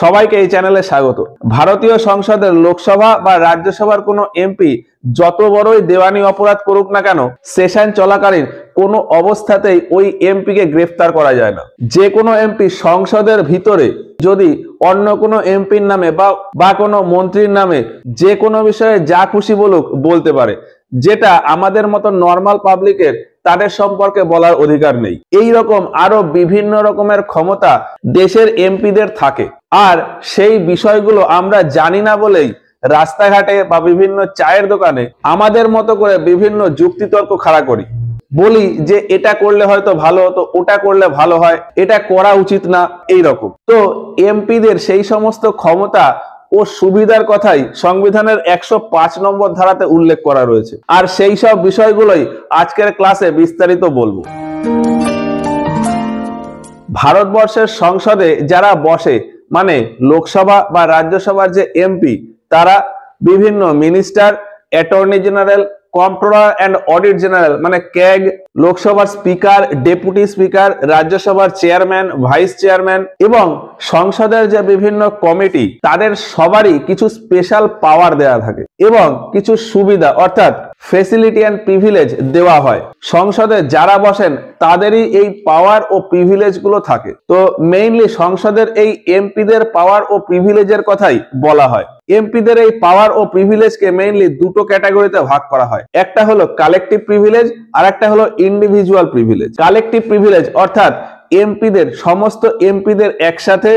সবাইকে এই চ্যানেলে স্বাগত। ভারতীয় সংসদের লোকসভা বা রাজ্যসভার কোনো এমপি যত বড়ই দেওয়ানি অপরাধ করুক না কেন, সেশন চলাকালীন কোনো অবস্থাতেই ওই এমপি কে গ্রেফতার করা যায় না। যে কোনো এমপি সংসদের ভিতরে যদি অন্য কোনো এমপির নামে বা কোনো মন্ত্রীর নামে যে কোনো বিষয়ে যা খুশি বলুক বলতে পারে, যেটা আমাদের মতো নর্মাল পাবলিকের তাদের সম্পর্কে বলার অধিকার নেই। এই রকম আরো বিভিন্ন রকমের ক্ষমতা দেশের এমপিদের থাকে, আর সেই বিষয়গুলো আমরা জানি না বলেই রাস্তাঘাটে বা বিভিন্ন চায়ের দোকানে আমাদের মতো করে বিভিন্ন যুক্তিতর্ক খাড়া করি, বলি যে এটা করলে হয়তো ভালো হতো, ওটা করলে ভালো হয়, এটা করা উচিত না, এই রকম। তো এমপিদের সেই সমস্ত ক্ষমতা ও সুবিধার কথাই সংবিধানের 105 নম্বর ধারাতে উল্লেখ করা রয়েছে, আর সেই সব বিষয়গুলোই আজকের ক্লাসে বিস্তারিত বলবো। ভারতবর্ষের সংসদে যারা বসে, মানে লোকসভা বা রাজ্যসভার যে এমপি, তারা বিভিন্ন minister, attorney general, comptroller and audit general মানে ক্যাগ, লোকসভার স্পিকার, ডেপুটি স্পিকার, রাজ্যসভার চেয়ারম্যান, ভাইস চেয়ারম্যান এবং সংসদের যে বিভিন্ন কমিটি, তাদের সবারই কিছু স্পেশাল পাওয়ার দেওয়া থাকে এবং কিছু সুবিধা অর্থাৎ ফেসিলিটি অ্যান্ড প্রিভিলেজ দেওয়া হয়। সংসদে যারা বসেন তাদেরই এই পাওয়ার ও প্রিভিলেজ গুলো থাকে। তো মেইনলি সংসদের এই এমপিদের পাওয়ার ও প্রিভিলেজের কথাই বলা হয়। এমপিদের এই পাওয়ার ও প্রিভিলেজকে মেইনলি দুটো ক্যাটাগরিতে ভাগ করা হয়। একটা হলো কালেকটিভ প্রিভিলেজ আর একটা হলো ইন্ডিভিজুয়াল প্রিভিলেজ। কালেকটিভ প্রিভিলেজ অর্থাৎ এমপিদের, সমস্ত এমপিদের একসাথে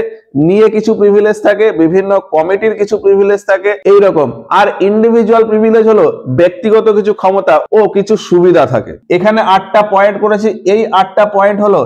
নিয়ে কিছু প্রিভিলেজ থাকে, বিভিন্ন কমিটির কিছু প্রিভিলেজ থাকে, এইরকম। আর ইন্ডিভিজুয়াল প্রিভিলেজ হলো ব্যক্তিগত কিছু ক্ষমতা ও কিছু সুবিধা থাকে। এখানে 8টা পয়েন্ট করেছি, এই 8টা পয়েন্ট হলো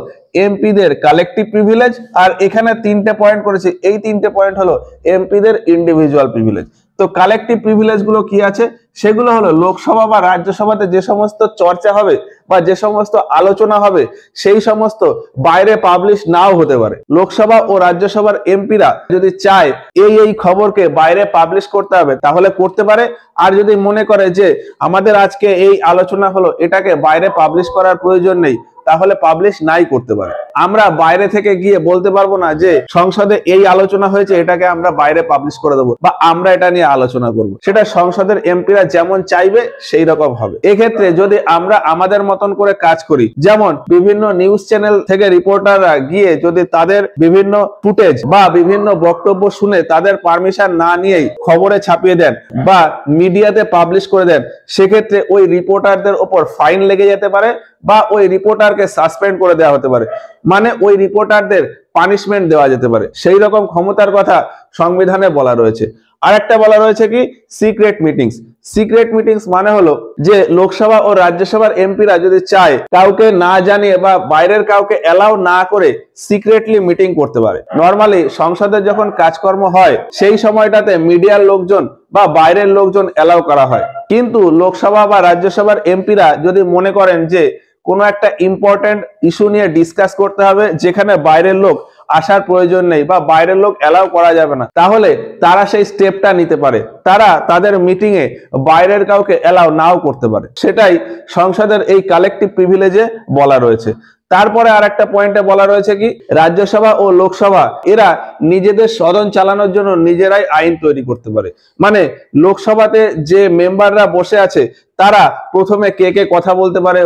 এমপিদের কালেকটিভ প্রিভিলেজ, আর এখানে 3টে পয়েন্ট করেছি, এই 3টে পয়েন্ট হলো এমপিদের ইন্ডিভিজুয়াল প্রিভিলেজ। তো কালেকটিভ প্রিভিলেজ গুলো কি আছে, সেগুলো হলো লোকসভা বা রাজ্যসভাতে যে সমস্ত চর্চা হবে বা যে সমস্ত আলোচনা হবে, সেই সমস্ত বাইরে পাবলিশ নাও হতে পারে। লোকসভা ও রাজ্যসভার এমপিরা যদি চায় এই খবরকে বাইরে পাবলিশ করতে হবে, তাহলে করতে পারে। আর যদি মনে করে যে আমাদের আজকে এই আলোচনা হলো, এটাকে বাইরে পাবলিশ করার প্রয়োজন নেই, তাহলে পাবলিশ নাই করতে পারে। আমরা বাইরে থেকে গিয়ে বলতে পারবো না যে সংসদে এই আলোচনা হয়েছে, এটাকে আমরা বাইরে পাবলিশ করে দেবো বা আমরা এটা নিয়ে আলোচনা করব। সেটা সংসদের এমপিরা যেমন চাইবে সেই রকম হবে। এক্ষেত্রে যদি আমরা আমাদের মতন করে কাজ করি, যেমন বিভিন্ন নিউজ চ্যানেল থেকে রিপোর্টাররা গিয়ে যদি তাদের বিভিন্ন ফুটেজ বা বিভিন্ন বক্তব্য শুনে তাদের পারমিশন না নিয়েই খবরে ছাপিয়ে দেন বা মিডিয়াতে পাবলিশ করে দেন, সেক্ষেত্রে ওই রিপোর্টারদের ওপর ফাইন লেগে যেতে পারে বা ওই রিপোর্টারকে সাসপেন্ড করে দেওয়া হতে পারে, মানে ওই রিপোর্টারদের পানিশমেন্ট দেওয়া যেতে পারে। সেই রকম ক্ষমতার কথা সংবিধানে বলা রয়েছে। আর একটা বলা রয়েছে কি, সিক্রেট মিটিংস। সিক্রেট মিটিংস মানে হলো যে লোকসভা ও রাজ্যসভার এমপিরা যদি চায় কাউকে না জানিয়ে বা বাইরের কাউকে এলাও না করে সিক্রেটলি মিটিং করতে পারে। নর্মালি সংসদের যখন কাজকর্ম হয় সেই সময়টাতে মিডিয়ার লোকজন বা বাইরের লোকজন এলাও করা হয়, কিন্তু লোকসভা বা রাজ্যসভার এমপিরা যদি মনে করেন যে কোনো একটা ইম্পর্টেন্ট ইস্যু নিয়ে ডিসকাস করতে হবে, যেখানে বাইরের লোক আসার প্রয়োজন নেই বা বাইরের লোক এলাও করা যাবে না, তাহলে তারা সেই স্টেপটা নিতে পারে। তারা তাদের মিটিং এ বাইরের কাউকে এলাও নাও করতে পারে। সেটাই সংসদের এই কালেকটিভ প্রিভিলেজে বলা রয়েছে। তারপরে আর একটা পয়েন্টে বলা রয়েছে কি, রাজ্যসভা ও লোকসভা এরা নিজেদের সদন চালানোর জন্য নিজেরাই আইন তৈরি করতে পারে। মানে লোকসভাতে যে মেম্বাররা বসে আছে তারা প্রথমে কে কথা বলতে পারে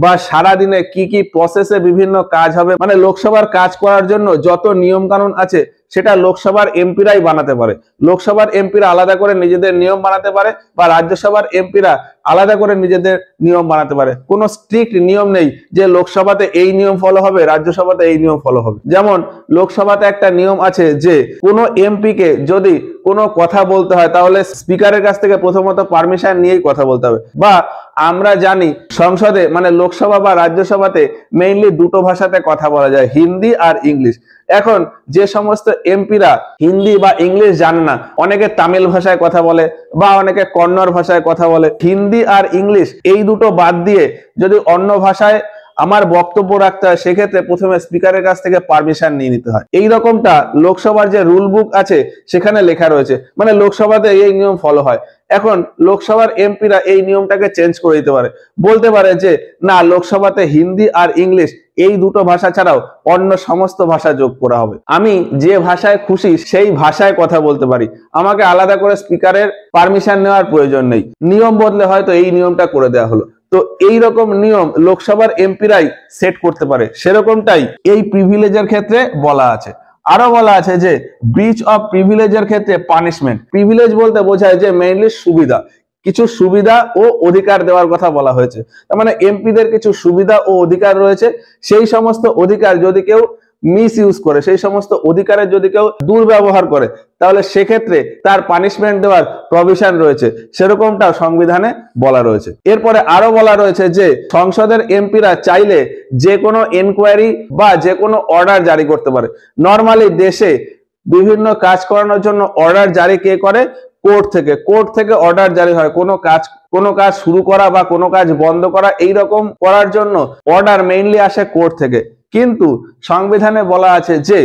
বা সারাদিনে কি প্রসেসে বিভিন্ন কাজ হবে, মানে লোকসভার কাজ করার জন্য যত নিয়ম কানুন আছে সেটা লোকসভার এমপিরাই বানাতে পারে। লোকসভার এমপিরা আলাদা করে নিজেদের নিয়ম বানাতে পারে বা রাজ্যসভার এমপিরা আলাদা করে নিজেদের নিয়ম বানাতে পারে। কোনো স্ট্রিক্ট নিয়ম নেই যে লোকসভাতে এই নিয়ম ফলো হবে, রাজ্যসভাতে এই নিয়ম ফলো হবে। যেমন লোকসভাতে একটা নিয়ম আছে যে কোনো এমপি কে যদি কোনো কথা বলতে হয় তাহলে স্পিকারের কাছ থেকে প্রথমত পারমিশন নিয়েই কথা বলতে হবে। বা আমরা জানি সংসদে মানে লোকসভা বা রাজ্যসভাতে মেইনলি দুটো ভাষাতে কথা বলা যায়, হিন্দি আর ইংলিশ। এখন যে সমস্ত এমপিরা হিন্দি বা ইংলিশ জানে না, অনেকে তামিল ভাষায় কথা বলে বা অনেকে কন্নড় ভাষায় কথা বলে, হিন্দি আর ইংলিশ এই দুটো বাদ দিয়ে যদি অন্য ভাষায় আমার বক্তব্য রাখতে হয়, সেক্ষেত্রে প্রথমে স্পিকারের কাছ থেকে পারমিশন নিয়ে নিতে হয়। এই রকমটা লোকসভার যে রুল বুক আছে সেখানে লেখা রয়েছে, মানে লোকসভাতে এই নিয়ম ফলো হয়। এখন লোকসভার এমপিরা এই নিয়মটাকে চেঞ্জ করে দিতে পারে, বলতে পারে যে না, লোকসভাতে হিন্দি আর ইংলিশ এই দুটো ভাষা ছাড়াও অন্য সমস্ত ভাষা যোগ করা হবে। আমি যে ভাষায় খুশি সেই ভাষায় কথা বলতে পারি, আমাকে আলাদা করে স্পিকারের পারমিশন নেওয়ার প্রয়োজন নেই। নিয়ম বদলে হয়তো এই নিয়মটা করে দেওয়া হলো। তো এই রকম নিয়ম লোকসভার এমপিরাই সেট করতে পারে, সেরকমটাই এই প্রিভিলেজের ক্ষেত্রে বলা আছে। আরো বলা আছে যে ব্রিচ অফ প্রিভিলেজের ক্ষেত্রে পানিশমেন্ট। প্রিভিলেজ বলতে বোঝায় যে মেইনলি সুবিধা, কিছু সুবিধা ও অধিকার দেওয়ার কথা বলা হয়েছে। তার মানে এমপিদের কিছু সুবিধা ও অধিকার রয়েছে, সেই সমস্ত অধিকার যদি কেউ মিস ইউজ করে, সেই সমস্ত অধিকারের যদি কেউ দুর্ব্যবহার করে, তাহলে সেক্ষেত্রে তার পানিশমেন্ট দেওয়ার প্রভিশন রয়েছে, সেরকমটা সংবিধানে বলা রয়েছে। এরপরে আরো বলা রয়েছে যে সংসদের এমপিরা চাইলে যে কোনো এনকোয়ারি বা যে কোনো অর্ডার জারি করতে পারে। নর্মালি দেশে বিভিন্ন কাজ করানোর জন্য অর্ডার জারি কে করে? কোর্ট থেকে। কোর্ট থেকে অর্ডার জারি হয় কোনো কাজ শুরু করা বা কোনো কাজ বন্ধ করা, এই রকম করার জন্য অর্ডার মেইনলি আসে কোর্ট থেকে। কিন্তু সংবিধানে বলা আছে যে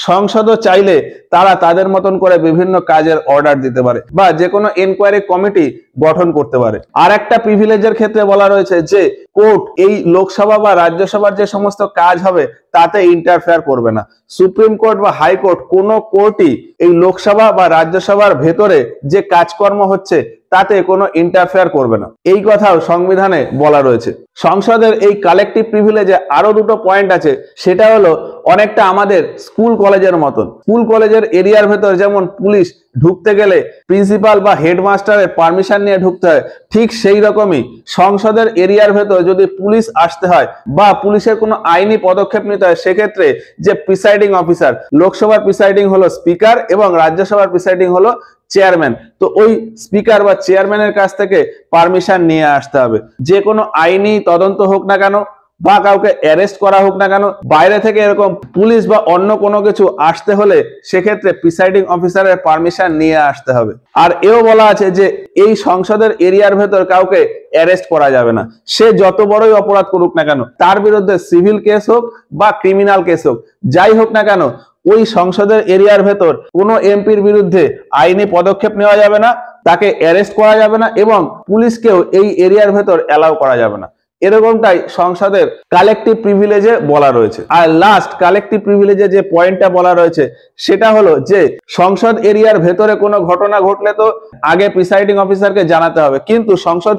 সংসদও চাইলে তারা তাদের মতন করে বিভিন্ন কাজের অর্ডার দিতে পারে বা যে কোনো এনকোয়ারি কমিটি গঠন করতে পারে। আর একটা প্রিভিলেজের ক্ষেত্রে বলা রয়েছে যে কোর্ট এই লোকসভা বা রাজ্যসভার যে সমস্ত কাজ হবে তাতে ইন্টারফেয়ার করবে না। সুপ্রিম কোর্ট বা হাইকোর্ট কোনো কোর্টই এই লোকসভা বা রাজ্যসভার ভেতরে যে কাজকর্ম হচ্ছে তাতে কোনো ইন্টারফেয়ার করবে না, এই কথাও সংবিধানে বলা রয়েছে। সংসদের এই কালেকটিভ প্রিভিলেজে আরো দুটো পয়েন্ট আছে, সেটা হলো অনেকটা আমাদের স্কুল কলেজের মতন। স্কুল কলেজের এরিয়ার ভেতর যেমন পুলিশ ঢুকতে গেলে প্রিন্সিপাল বা হেডমাস্টারের পারমিশন নিয়ে ঢুকতে হয়, ঠিক সেই রকমই সংসদের এরিয়ার ভেতর যদি পুলিশ আসতে হয় বা পুলিশের কোনো আইনি পদক্ষেপ নিতে হয়, সেক্ষেত্রে যে প্রিসাইডিং অফিসার, লোকসভার প্রিসাইডিং হলো স্পিকার এবং রাজ্যসভার প্রিসাইডিং হলো চেয়ারম্যান, তো ওই স্পিকার বা চেয়ারম্যানের কাছ থেকে পারমিশন নিয়ে আসতে হবে। যে কোনো আইনি তদন্ত হোক না কেন বা কাউকে অ্যারেস্ট করা হোক না কেন, বাইরে থেকে এরকম পুলিশ বা অন্য কোনো কিছু আসতে হলে সেক্ষেত্রে প্রিসাইডিং অফিসারের পারমিশন নিয়ে আসতে হবে। আর এও বলা আছে যে এই সংসদের এরিয়ার ভেতর কাউকে অ্যারেস্ট করা যাবে না, সে যত বড়ই অপরাধ করুক না কেন, তার বিরুদ্ধে সিভিল কেস হোক বা ক্রিমিনাল কেস হোক, যাই হোক না কেন, ওই সংসদের এরিয়ার ভেতর কোনো এমপির বিরুদ্ধে আইনি পদক্ষেপ নেওয়া যাবে না, তাকে অ্যারেস্ট করা যাবে না এবং পুলিশকেও এই এরিয়ার ভেতর অ্যালাউ করা যাবে না। এরকমটাই সংসদের কালেকটিভ প্রিভিলেজে বলা রয়েছে। আর লাস্ট কালেকটিভ প্রিভিলেজে যে পয়েন্টটা বলা রয়েছে সেটা হলো যে সংসদ এরিয়ার ভেতরে কোনো ঘটনা ঘটলে তো আগে প্রিসাইডিং অফিসারকে জানাতে হবে, কিন্তু সংসদ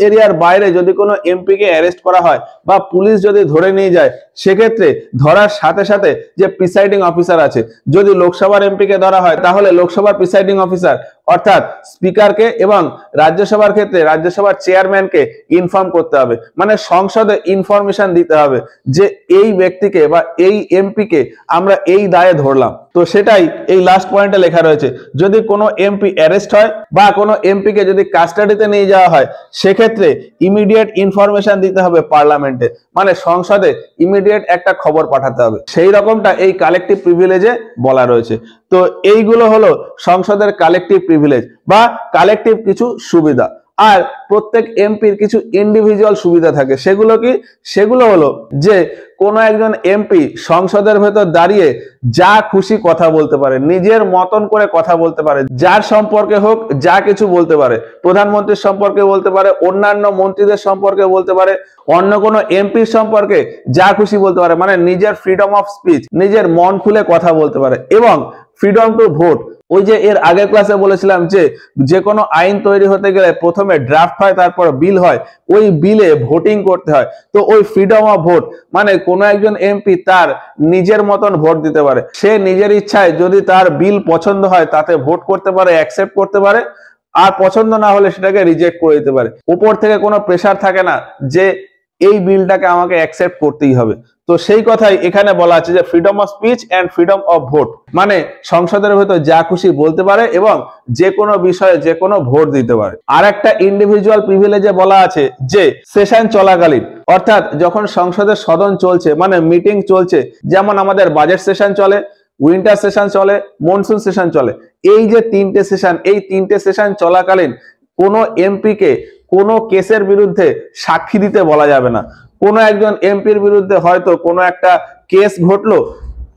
এরিয়ার বাইরে যদি কোনো এমপি কে অ্যারেস্ট করা হয় বা পুলিশ যদি ধরে নিয়ে যায়, সেক্ষেত্রে ধরার সাথে সাথে যে প্রিসাইডিং অফিসার আছে, যদি লোকসভার এমপি কে ধরা হয় তাহলে লোকসভার প্রিসাইডিং অফিসার অর্থাৎ স্পিকারকে এবং রাজ্যসভার ক্ষেত্রে রাজ্যসভার চেয়ারম্যানকে ইনফর্ম করতে হবে, মানে সংসদে ইনফরমেশন দিতে হবে যে এই ব্যক্তিকে বা এই এমপি কে আমরা এই দায়ে ধরলাম। তো সেটাই এই লাস্ট পয়েন্টে লেখা রয়েছে, যদি কোনো এমপি অ্যারেস্ট হয় বা কোনো এমপি কে যদি কাস্টাডিতে নিয়ে যাওয়া হয়, সেক্ষেত্রে ইমিডিয়েট ইনফরমেশন দিতে হবে পার্লামেন্টে, মানে সংসদে ইমিডিয়েট একটা খবর পাঠাতে হবে। সেই রকমটা এই কালেকটিভ প্রিভিলেজে বলা রয়েছে। তো এইগুলো হলো সংসদের কালেকটিভ প্রিভিলেজ বা কালেকটিভ কিছু সুবিধা। আর প্রত্যেক এমপির কিছু ইন্ডিভিজুয়াল সুবিধা থাকে, সেগুলো কি? সেগুলো হলো যে কোনো একজন এমপি সংসদের ভেতর দাঁড়িয়ে যা খুশি কথা বলতে পারে, নিজের মতন করে কথা বলতে পারে, যার সম্পর্কে হোক যা কিছু বলতে পারে, প্রধানমন্ত্রীর সম্পর্কে বলতে পারে, অন্যান্য মন্ত্রীদের সম্পর্কে বলতে পারে, অন্য কোনো এমপির সম্পর্কে যা খুশি বলতে পারে, মানে নিজের ফ্রিডম অফ স্পিচ, নিজের মন খুলে কথা বলতে পারে। এবং ফ্রিডম টু ভোট, ওই যে এর আগের ক্লাসে বলেছিলাম যে কোনো আইন তৈরি হতে গেলে প্রথমে ড্রাফট হয়, তারপর বিল হয়, ওই বিলে ভোটিং করতে হয়। তো ওই ফ্রিডম অফ ভোট মানে কোনো একজন এমপি তার নিজের মতন ভোট দিতে পারে, সে নিজের ইচ্ছায় যদি তার বিল পছন্দ হয় তাতে ভোট করতে পারে, অ্যাকসেপ্ট করতে পারে, আর পছন্দ না হলে সেটাকে রিজেক্ট করে দিতে পারে। উপর থেকে কোনো প্রেসার থাকে না যে এই বিলটাকে আমাকে অ্যাকসেপ্ট করতেই হবে। তো সেই কথাই এখানে বলা আছে যে freedom of speech and freedom of vote, মানে সংসদের ভেতর যা খুশি বলতে পারে এবং যে কোনো বিষয়ে যে কোনো ভোট দিতে পারে। আর একটা ইন্ডিভিজুয়াল প্রিভিলেজে বলা আছে যে সেশন চলাকালীন, অর্থাৎ যখন সংসদের সদন চলছে, মানে মিটিং চলছে, যেমন আমাদের বাজেট সেশন চলে, উইন্টার সেশন চলে, মনসুন সেশন চলে, এই যে এই তিনটে সেশন চলাকালীন কোনো এমপি কে কোনো কেসের বিরুদ্ধে সাক্ষী দিতে বলা যাবে না। কোনো একজন এমপির বিরুদ্ধে হয়তো কোনো একটা কেস ঘটলো,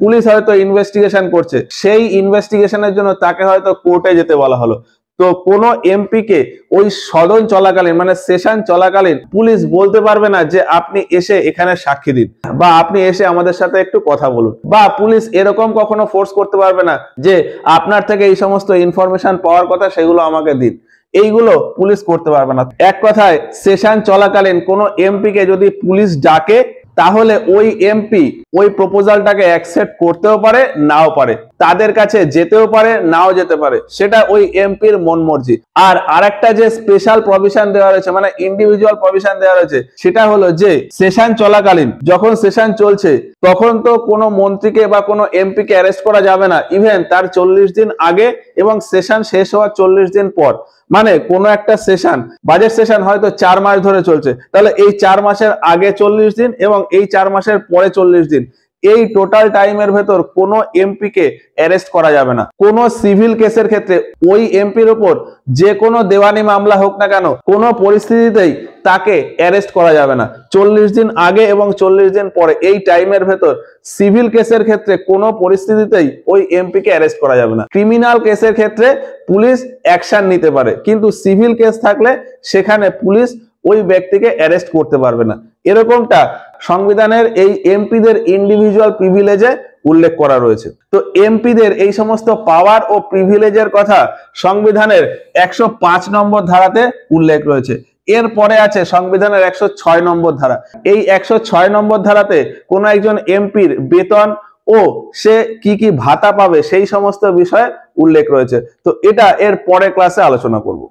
পুলিশ হয়তো ইনভেস্টিগেশন করছে, সেই ইনভেস্টিগেশনের জন্য তাকে হয়তো কোর্টে যেতে বলা হলো, তো কোনো এমপি কে ওই সদন চলাকালীন মানে সেশন চলাকালীন পুলিশ বলতে পারবে না যে আপনি এসে এখানে সাক্ষী দিন বা আপনি এসে আমাদের সাথে একটু কথা বলুন, বা পুলিশ এরকম কখনো ফোর্স করতে পারবে না যে আপনার থেকে এই সমস্ত ইনফরমেশন পাওয়ার কথা সেগুলো আমাকে দিন। এইগুলো পুলিশ করতে পারবে না। এক কথায় সেশন চলাকালীন কোনো এমপি কে যদি পুলিশ ডাকে তাহলে ওই এমপি ওই প্রপোজালটাকে অ্যাকসেপ্ট করতেও পারে নাও পারে, তাদের কাছে যেতেও পারে নাও যেতে পারে, সেটা ওই এমপির মন মর্জি। আর আরেকটা যে স্পেশাল প্রভিশন দেওয়া রয়েছে মানে ইন্ডিভিজুয়াল প্রভিশন দেওয়া রয়েছে সেটা হলো যে সেশন চলাকালীন যখন সেশন চলছে তখন তো কোনো মন্ত্রীকে বা কোনো এমপি কে অ্যারেস্ট করা যাবে না, ইভেন তার 40 দিন আগে এবং সেশন শেষ হওয়ার 40 দিন পর। মানে কোনো একটা সেশন বাজেট সেশন হয়তো 4 মাস ধরে চলছে, তাহলে এই 4 মাসের আগে 40 দিন এবং এই 4 মাসের পরে 40 দিন, এই টোটাল টাইমের ভেতর কোনো এমপি কে অ্যারেস্ট করা যাবে না। কোনো সিভিল কেসের ক্ষেত্রে ওই এমপির উপর যে কোনো দেওয়ানি মামলা হোক না কেন কোনো পরিস্থিতিতেই তাকে অ্যারেস্ট করা যাবে না। 40 দিন আগে এবং 40 দিন পরে এই টাইমের ভেতর সিভিল কেসের ক্ষেত্রে কোনো পরিস্থিতিতেই ওই এমপি কে অ্যারেস্ট করা যাবে না। ক্রিমিনাল কেসের ক্ষেত্রে পুলিশ অ্যাকশন নিতে পারে, কিন্তু সিভিল কেস থাকলে সেখানে পুলিশ ওই ব্যক্তিকে অ্যারেস্ট করতে পারবে না। এরকমটা সংবিধানের এই এমপিদের ইন্ডিভিজুয়াল প্রিভিলেজে উল্লেখ করা রয়েছে। তো এমপিদের এই সমস্ত পাওয়ার ও প্রিভিলেজের কথা সংবিধানের 105 নম্বর ধারাতে উল্লেখ রয়েছে। এরপরে আছে সংবিধানের 106 নম্বর ধারা। এই 106 নম্বর ধারাতে কোনো একজন এমপির বেতন ও সে কি কি ভাতা পাবে সেই সমস্ত বিষয়ে উল্লেখ রয়েছে। তো এটা এর পরে ক্লাসে আলোচনা করব।